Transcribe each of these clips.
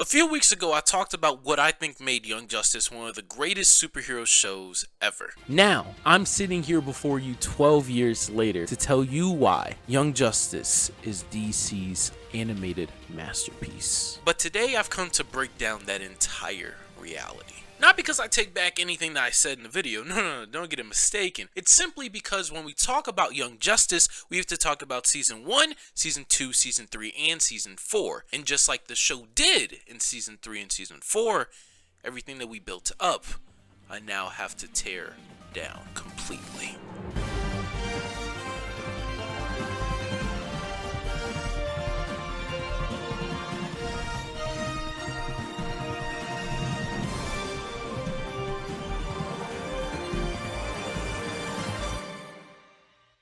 few weeks ago, I talked about what I think made Young Justice one of the greatest superhero shows ever. Now, I'm sitting here before you 12 years later to tell you why Young Justice is DC's animated masterpiece. But today, I've come to break down that entire reality. Not because I take back anything that I said in the video, no, don't get it mistaken. It's simply because when we talk about Young Justice, we have to talk about Season 1, Season 2, Season 3, and Season 4. And just like the show did in Season 3 and Season 4, everything that we built up, I now have to tear down completely.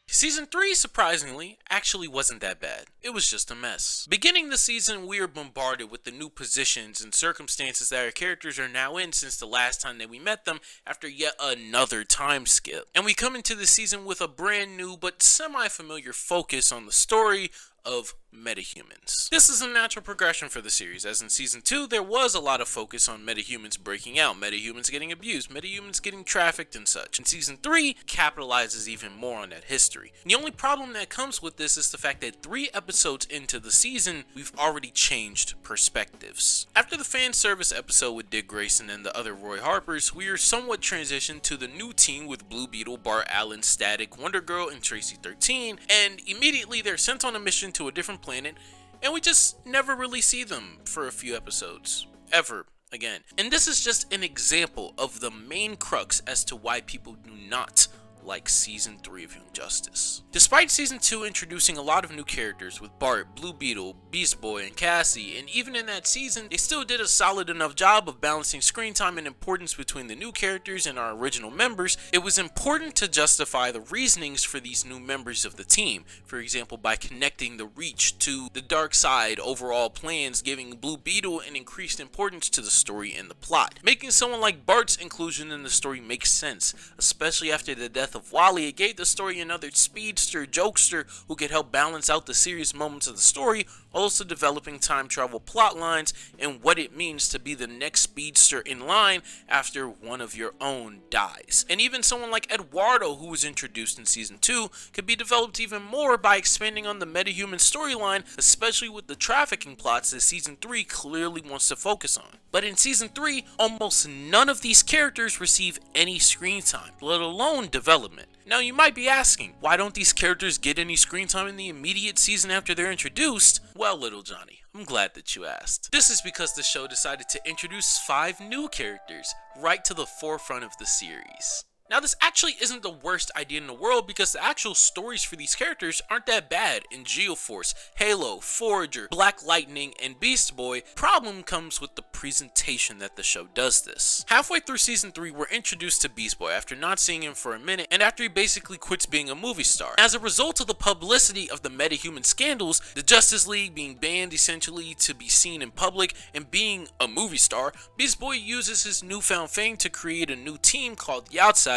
Season 3, surprisingly, actually wasn't that bad. It was just a mess. Beginning the season, we are bombarded with the new positions and circumstances that our characters are now in since the last time that we met them after yet another time skip. And we come into the season with a brand new but semi-familiar focus on the story of metahumans. This is a natural progression for the series, as in Season 2 there was a lot of focus on metahumans breaking out, metahumans getting abused, metahumans getting trafficked and such. And Season 3 capitalizes even more on that history. And the only problem that comes with this is the fact that 3 episodes into the season, we've already changed perspectives. After the fan service episode with Dick Grayson and the other Roy Harpers, we are somewhat transitioned to the new team with Blue Beetle, Bart Allen, Static, Wonder Girl, and Tracy 13, and immediately they're sent on a mission to a different planet, and we just never really see them for a few episodes. Ever again. And this is just an example of the main crux as to why people do not like Season 3 of Young Justice. Despite Season 2 introducing a lot of new characters with Bart, Blue Beetle, Beast Boy, and Cassie, and even in that season, they still did a solid enough job of balancing screen time and importance between the new characters and our original members. It was important to justify the reasonings for these new members of the team, for example by connecting the Reach to the dark side overall plans, giving Blue Beetle an increased importance to the story and the plot. Making someone like Bart's inclusion in the story make sense, especially after the death of Wally. It gave the story another speedster, jokester who could help balance out the serious moments of the story, also developing time travel plot lines and what it means to be the next speedster in line after one of your own dies. And even someone like Eduardo, who was introduced in Season 2, could be developed even more by expanding on the metahuman storyline, especially with the trafficking plots that Season 3 clearly wants to focus on. But in Season 3, almost none of these characters receive any screen time, let alone development. Now you might be asking, why don't these characters get any screen time in the immediate season after they're introduced? Well, little Johnny, I'm glad that you asked. This is because the show decided to introduce 5 new characters right to the forefront of the series. Now this actually isn't the worst idea in the world because the actual stories for these characters aren't that bad in Geoforce, Halo, Forager, Black Lightning, and Beast Boy. Problem comes with the presentation that the show does this. Halfway through Season 3 we're introduced to Beast Boy after not seeing him for a minute and after he basically quits being a movie star. As a result of the publicity of the metahuman scandals, the Justice League being banned essentially to be seen in public and being a movie star, Beast Boy uses his newfound fame to create a new team called the Outsiders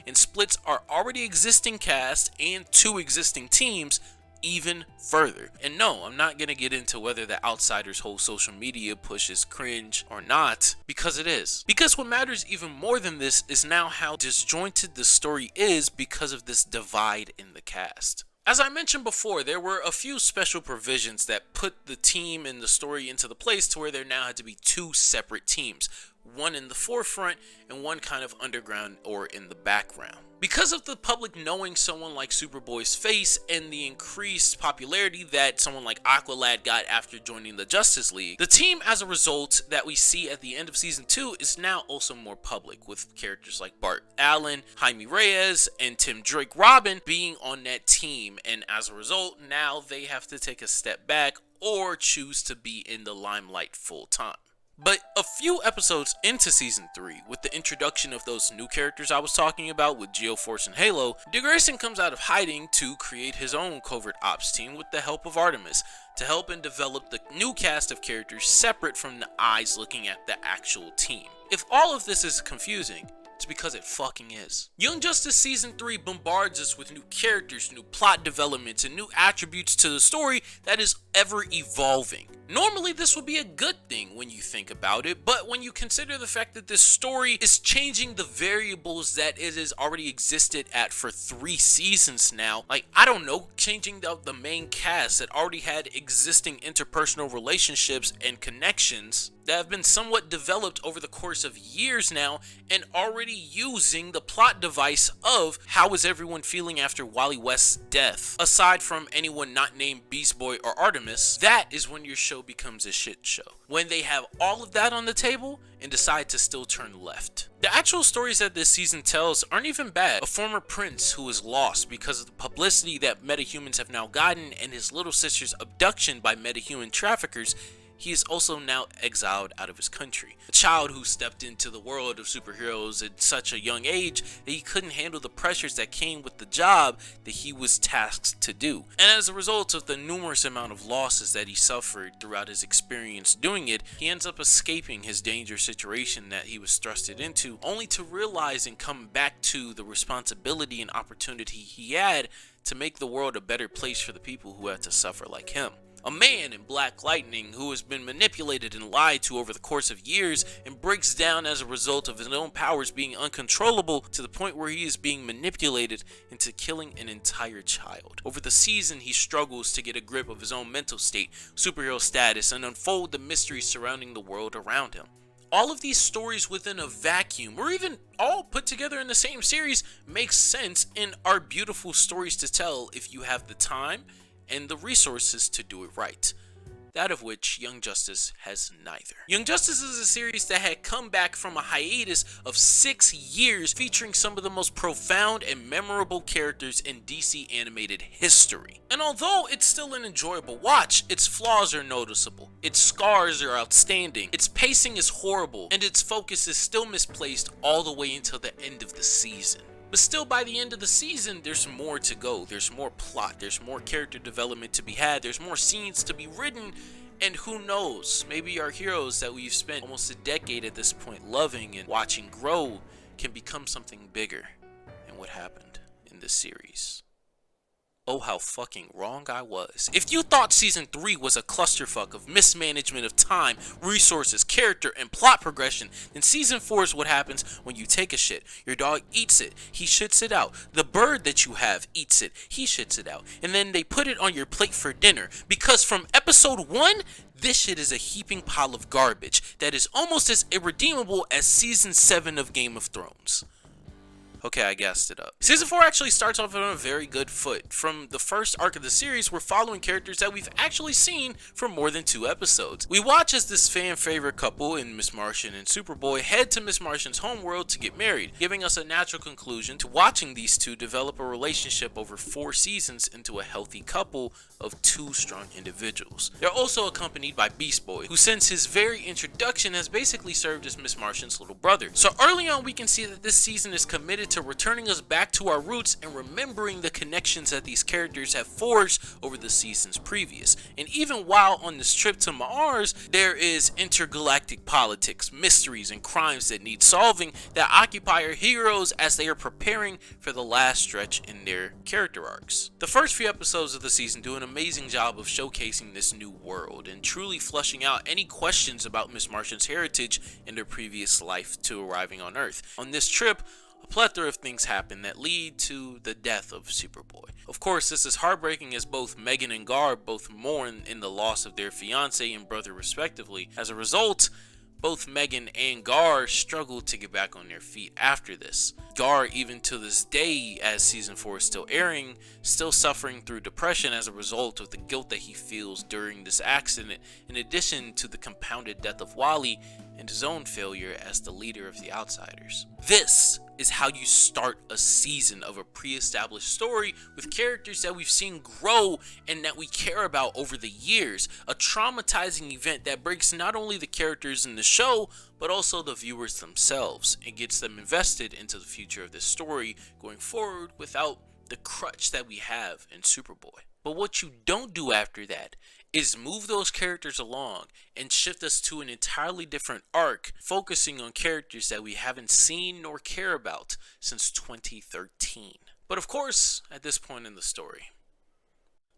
and splits our already existing cast and 2 existing teams even further. And no, I'm not gonna get into whether the Outsiders' whole social media push is cringe or not, because it is. Because what matters even more than this is now how disjointed the story is because of this divide in the cast. As I mentioned before, there were a few special provisions that put the team and the story into the place to where there now had to be 2 separate teams. One in the forefront and one kind of underground or in the background. Because of the public knowing someone like Superboy's face and the increased popularity that someone like Aqualad got after joining the Justice League, the team as a result that we see at the end of Season 2 is now also more public, with characters like Bart Allen, Jaime Reyes, and Tim Drake Robin being on that team, and as a result now they have to take a step back or choose to be in the limelight full time. But a few episodes into Season 3, with the introduction of those new characters I was talking about with Geoforce and Halo, Dick Grayson comes out of hiding to create his own covert ops team with the help of Artemis, to help and develop the new cast of characters separate from the eyes looking at the actual team. If all of this is confusing, It's because it fucking is. Young Justice Season 3 bombards us with new characters, new plot developments, and new attributes to the story that is ever evolving. Normally this would be a good thing when you think about it, but when you consider the fact that this story is changing the variables that it has already existed at for 3 seasons now, like, I don't know, changing the main cast that already had existing interpersonal relationships and connections that have been somewhat developed over the course of years now, and already using the plot device of how is everyone feeling after Wally West's death, aside from anyone not named Beast Boy or Artemis. That is when your show becomes a shit show. When they have all of that on the table and decide to still turn left. The actual stories that this season tells aren't even bad. A former prince who is lost because of the publicity that metahumans have now gotten, and his little sister's abduction by metahuman traffickers. He is also now exiled out of his country. A child who stepped into the world of superheroes at such a young age that he couldn't handle the pressures that came with the job that he was tasked to do. And as a result of the numerous amount of losses that he suffered throughout his experience doing it, he ends up escaping his dangerous situation that he was thrusted into, only to realize and come back to the responsibility and opportunity he had to make the world a better place for the people who had to suffer like him. A man in Black Lightning who has been manipulated and lied to over the course of years and breaks down as a result of his own powers being uncontrollable to the point where he is being manipulated into killing an entire child. Over the season, he struggles to get a grip of his own mental state, superhero status, and unfold the mysteries surrounding the world around him. All of these stories within a vacuum, or even all put together in the same series, makes sense and are beautiful stories to tell if you have the time and the resources to do it right. That of which Young Justice has neither. Young Justice is a series that had come back from a hiatus of 6 years, featuring some of the most profound and memorable characters in DC animated history. And although it's still an enjoyable watch, its flaws are noticeable, its scars are outstanding, its pacing is horrible, and its focus is still misplaced all the way until the end of the season. But still, by the end of the season, there's more to go. There's more plot, there's more character development to be had, there's more scenes to be written, and who knows, maybe our heroes that we've spent almost a decade at this point loving and watching grow can become something bigger than what happened in this series. Oh, how fucking wrong I was. If you thought Season 3 was a clusterfuck of mismanagement of time, resources, character, and plot progression, then Season 4 is what happens when you take a shit. Your dog eats it, he shits it out. The bird that you have eats it, he shits it out. And then they put it on your plate for dinner. Because from episode 1, this shit is a heaping pile of garbage that is almost as irredeemable as Season 7 of Game of Thrones. Okay, I gassed it up. Season 4 actually starts off on a very good foot. From the first arc of the series, we're following characters that we've actually seen for more than 2 episodes. We watch as this fan favorite couple in Miss Martian and Superboy head to Miss Martian's homeworld to get married, giving us a natural conclusion to watching these two develop a relationship over 4 seasons into a healthy couple of 2 strong individuals. They're also accompanied by Beast Boy, who since his very introduction has basically served as Miss Martian's little brother. So early on, we can see that this season is committed to returning us back to our roots and remembering the connections that these characters have forged over the seasons previous. And even while on this trip to Mars, there is intergalactic politics, mysteries, and crimes that need solving that occupy our heroes as they are preparing for the last stretch in their character arcs. The first few episodes of the season do an amazing job of showcasing this new world and truly flushing out any questions about Miss Martian's heritage in their previous life to arriving on Earth. On this trip, a plethora of things happen that lead to the death of Superboy. Of course, this is heartbreaking as both Megan and Gar both mourn in the loss of their fiance and brother respectively. As a result, both Megan and Gar struggle to get back on their feet after this. Gar, even to this day, as Season 4 is still airing, still suffering through depression as a result of the guilt that he feels during this accident, in addition to the compounded death of Wally and his own failure as the leader of the Outsiders. This is how you start a season of a pre-established story with characters that we've seen grow and that we care about over the years. A traumatizing event that breaks not only the characters in the show, but also the viewers themselves, and gets them invested into the future of this story going forward without the crutch that we have in Superboy. But what you don't do after that is move those characters along and shift us to an entirely different arc, focusing on characters that we haven't seen nor care about since 2013. But of course, at this point in the story,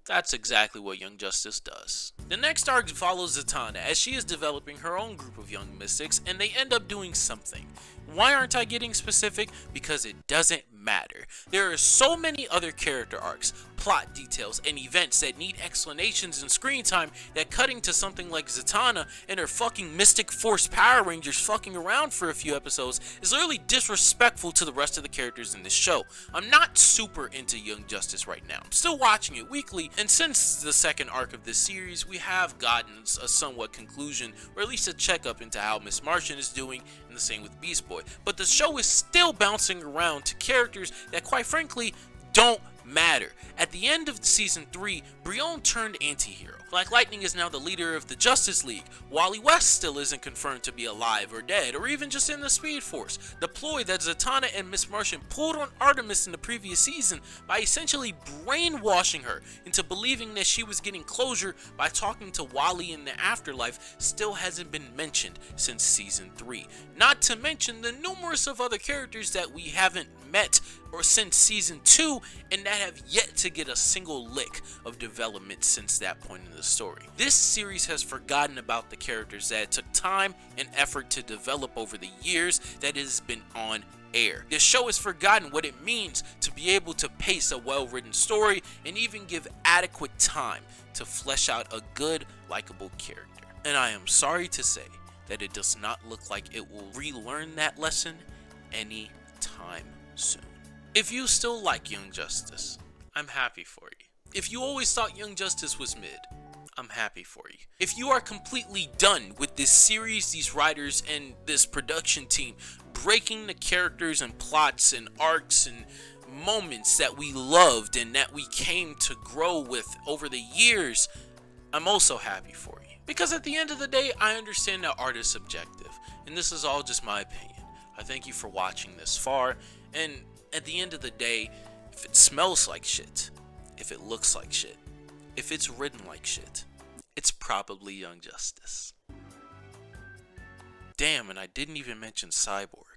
that's exactly what Young Justice does. The next arc follows Zatanna as she is developing her own group of young mystics, and they end up doing something. Why aren't I getting specific? Because it doesn't matter. There are so many other character arcs, plot details, and events that need explanations and screen time that cutting to something like Zatanna and her fucking Mystic Force Power Rangers fucking around for a few episodes is literally disrespectful to the rest of the characters in this show. I'm not super into Young Justice right now. I'm still watching it weekly, and since the second arc of this series, we have gotten a somewhat conclusion, or at least a checkup into how Miss Martian is doing, and the same with Beast Boy. But the show is still bouncing around to characters that quite frankly don't matter. At the end of season 3, Brion turned anti-hero. Black Lightning is now the leader of the Justice League. Wally West still isn't confirmed to be alive or dead, or even just in the Speed Force. The ploy that Zatanna and Miss Martian pulled on Artemis in the previous season by essentially brainwashing her into believing that she was getting closure by talking to Wally in the afterlife still hasn't been mentioned since season 3. Not to mention the numerous of other characters that we haven't met or since season 2 and that have yet to get a single lick of development since that point in the story. This series has forgotten about the characters that it took time and effort to develop over the years that it has been on air. This show has forgotten what it means to be able to pace a well-written story and even give adequate time to flesh out a good, likable character. And I am sorry to say that it does not look like it will relearn that lesson anytime soon. If you still like Young Justice, I'm happy for you. If you always thought Young Justice was mid, I'm happy for you. If you are completely done with this series, these writers, and this production team breaking the characters and plots and arcs and moments that we loved and that we came to grow with over the years, I'm also happy for you. Because at the end of the day, I understand that art is subjective, and this is all just my opinion. I thank you for watching this far, and at the end of the day, if it smells like shit, if it looks like shit, if it's written like shit, it's probably Young Justice. Damn, and I didn't even mention Cyborg.